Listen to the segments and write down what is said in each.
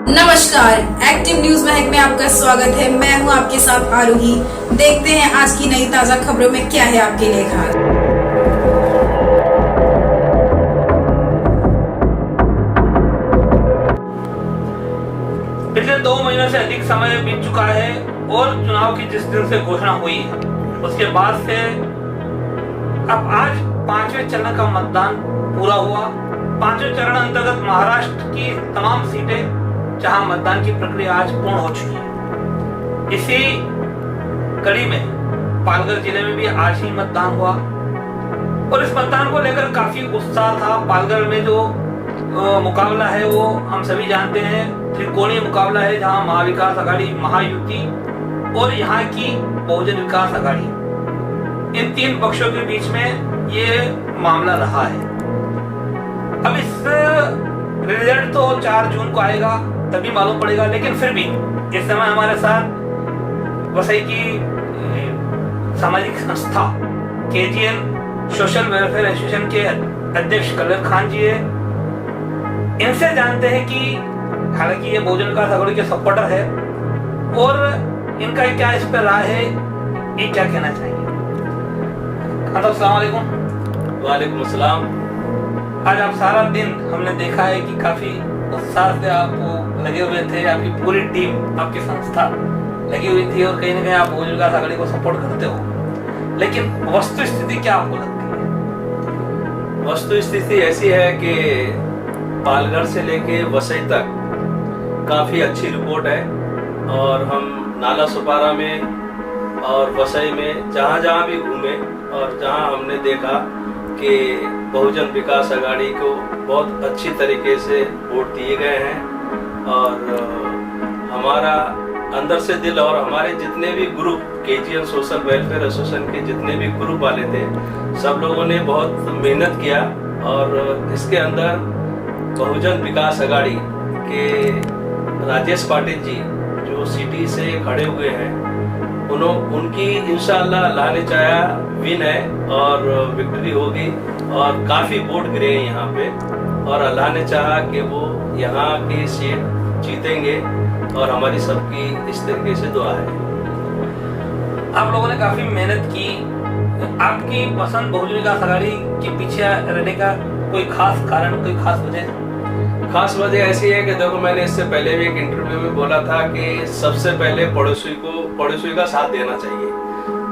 नमस्कार, active news महक में आपका स्वागत है। मैं हूं आपके साथ आरोही। देखते हैं आज की नई ताजा खबरों में क्या है आपके लिए खास। पिछले 2 महीनों से अधिक समय बीत चुका है और चुनाव की जिस दिन से घोषणा हुई उसके बाद से अब आज 5वें चरण का मतदान पूरा हुआ। 5वें चरण अंतर्गत महाराष्ट्र की तमाम सीटें जहां मतदान की प्रक्रिया आज पूर्ण हो चुकी है। इसी कड़ी में पालघर जिले में भी आज ही मतदान हुआ और इस मतदान को लेकर काफी उत्साह था। पालघर में जो मुकाबला है वो हम सभी जानते हैं, त्रिकोणीय मुकाबला है जहां महाविकास आघाड़ी, महायुति और यहाँ की बहुजन विकास आघाड़ी, इन 3 पक्षों के बीच में ये मामला रहा है। अब इस रिजल्ट तो 4 जून को आएगा, तभी मालूम पड़ेगा, लेकिन फिर भी इस समय हमारे साथ वसई की सामाजिक संस्था केजीएन सोशल वेलफेयर एसोसिएशन के अध्यक्ष कलर खान जी है। इनसे जानते हैं कि हालांकि ये बहुजन विकास आघाड़ी के सपोर्टर है और इनका क्या इस पर राय है, ये क्या कहना चाहिए। अस्सलाम वालेकुम। वालेकुम अस्सलाम। आज आप सारा दिन हमने देखा है कि काफी उत्साह से आप लगे हुए थे, आपकी पूरी टीम, आपकी संस्था लगी हुई थी और कहीं ना कहीं आप बहुजन विकास आघाड़ी को सपोर्ट करते हो, लेकिन वस्तु स्थिति क्या आपको लगती है? वस्तु स्थिति ऐसी है कि पालघर से लेके वसई तक काफ़ी अच्छी रिपोर्ट है और हम नाला सुपारा में और वसई में जहाँ जहाँ भी घूमे और जहाँ हमने देखा कि बहुजन विकास आघाड़ी को बहुत अच्छी तरीके से वोट दिए गए हैं और हमारा अंदर से दिल और हमारे जितने भी group KGN social welfare association के जितने भी ग्रुप वाले थे, सब लोगों ने बहुत मेहनत किया और इसके अंदर बहुजन विकास आघाड़ी के राजेश पाटिल जी जो सिटी से खड़े हुए हैं, उनकी इंशाअल्लाह अल्लाह ने चाहा विन है और विक्ट्री होगी और काफ़ी वोट गिरे हैं यहाँ पे और अल्लाह ने चाहा कि वो यहाँ की सीट जीतेंगे और हमारी सबकी इस तरीके से दुआ है। आप लोगों ने काफी मेहनत की, आपकी पसंद बहुजन विकास आघाड़ी के पीछे रहने का कोई खास कारण, कोई खास वजह? खास वजह ऐसी है कि देखो, मैंने इससे पहले भी एक इंटरव्यू में बोला था कि सबसे पहले पड़ोसी का साथ देना चाहिए।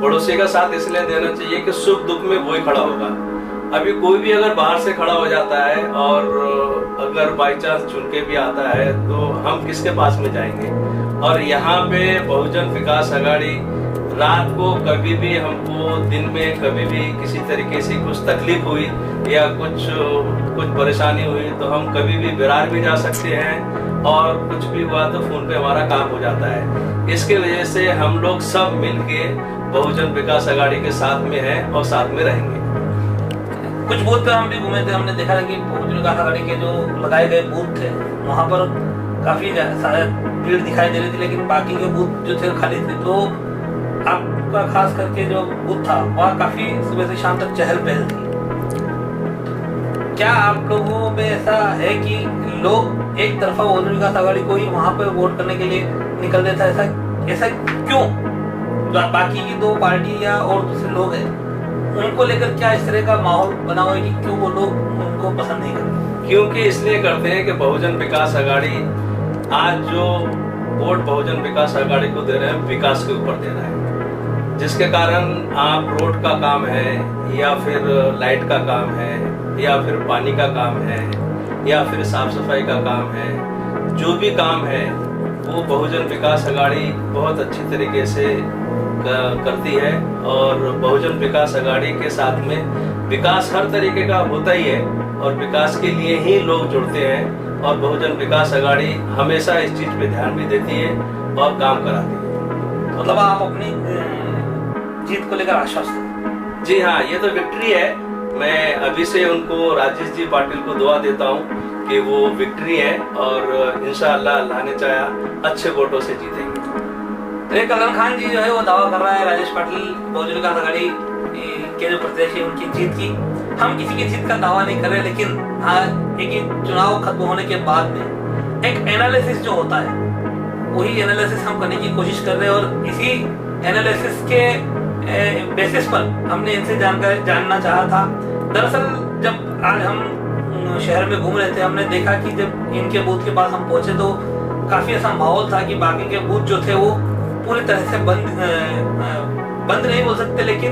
पड़ोसी का साथ इसलिए देना चाहिए कि सुख दुख में वही खड़ा होगा। अभी कोई भी अगर बाहर से खड़ा हो जाता है और अगर बाई चांस चुन के भी आता है तो हम किसके पास में जाएंगे। और यहाँ पे बहुजन विकास आघाड़ी रात को कभी भी हमको, दिन में कभी भी किसी तरीके से कुछ तकलीफ हुई या कुछ परेशानी हुई तो हम कभी भी विरार भी जा सकते हैं और कुछ भी हुआ तो फोन पे हमारा काम हो जाता है। इसके वजह से हम लोग सब मिलके बहुजन विकास आघाड़ी के साथ में हैं और साथ में रहेंगे। कुछ बूथ पे हम भी घूमे थे, हमने देखा था कि बहुजन विकास आघाड़ी के जो लगाए गए बूथ थे वहाँ पर काफी भीड़ दिखाई दे रही थी, लेकिन बाकी के बूथ जो थे खाली थे। तो आपका खास करके जो बूथ था वहाँ काफी सुबह से शाम तक चहल पहल थी। क्या आप लोगों में ऐसा है कि लोग एक तरफा बहुजन विकास आघाड़ी को ही वहाँ पर वोट करने के लिए निकल देता है? ऐसा क्यों? बाकी की 2 पार्टी या और दूसरे लोग हैं, उनको लेकर क्या इस तरह का माहौल बना हुआ है कि क्यों वो लोग उनको पसंद नहीं करते? क्योंकि इसलिए करते हैं कि बहुजन विकास आघाड़ी आज जो वोट बहुजन विकास आघाड़ी को दे रहे हैं, विकास के ऊपर दे रहे हैं, जिसके कारण आप रोड का काम है या फिर लाइट का काम है या फिर पानी का काम है या फिर साफ सफाई का काम है, जो भी काम है वो बहुजन विकास आघाड़ी बहुत अच्छी तरीके से करती है। और बहुजन विकास आघाड़ी के साथ में विकास हर तरीके का होता ही है और विकास के लिए ही लोग जुड़ते हैं और बहुजन विकास आघाड़ी हमेशा इस चीज पे ध्यान भी देती है और काम कराती है। मतलब आप अपनी जीत को लेकर आश्वस्त हैं? जी हाँ, ये तो विक्ट्री है। मैं अभी से उनको, राजेश जी पाटिल को दुआ देता हूँ कि वो विक्ट्री है और इंशाअल्लाह अल्लाह ने चाहा अच्छे वोटों से जीतेंगे। तो कलर खान जी जो है वो दावा कर रहा है राजेश पाटिल बहुजन विकास आघाड़ी के जो प्रत्याशी उनकी जीत की। हम किसी की जीत का दावा नहीं कर रहे, लेकिन हाँ, एक चुनाव खत्म होने के बाद में एक एनालिसिस जो होता है वही एनालिसिस हम करने की कोशिश कर रहे हैं और इसी एनालिसिस के बेसिस पर हमने इनसे जानना चाहा था। दरअसल जब आज हम शहर में घूम रहे थे, हमने देखा कि जब इनके बूथ के पास हम पहुंचे तो काफी ऐसा माहौल था कि बाकी के बूथ जो थे वो पूरी तरह से बंद नहीं बोल सकते, लेकिन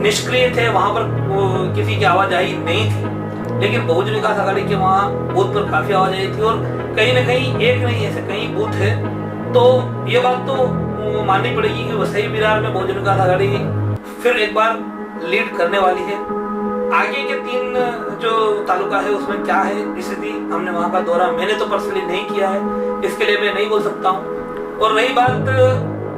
निष्क्रिय थे। वहां पर किसी की आवाजाही नहीं थी, लेकिन बहुजन विकास आघाड़ी के वहां बूथ पर काफी आवाजाही थी और कहीं ना कहीं एक नहीं ऐसे कई बूथ है। तो ये बात तो माननी पड़ेगी कि वसई विरार में बहुजन विकास आघाड़ी फिर एक बार लीड करने वाली है। आगे के 3 जो तालुका है उसमें क्या है स्थिति, हमने वहां का दौरा मैंने तो पर्सनली नहीं किया है, इसके लिए मैं नहीं बोल सकता हूँ। और रही बात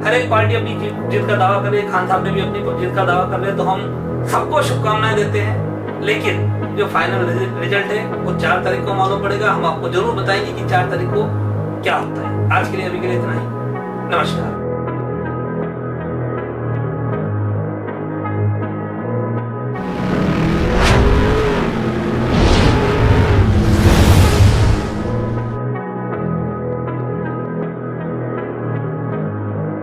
हर एक पार्टी अपनी जीत का दावा कर रही है, खान साहब ने भी अपनी जीत का दावा कर रहे हैं, तो हम सबको शुभकामनाएं देते हैं। लेकिन जो फाइनल रिजल्ट है वो 4 तारीख को मालूम पड़ेगा। हम आपको जरूर बताएंगे कि 4 तारीख को क्या होता है। आज के लिए अभी के लिए इतना ही। नमस्कार।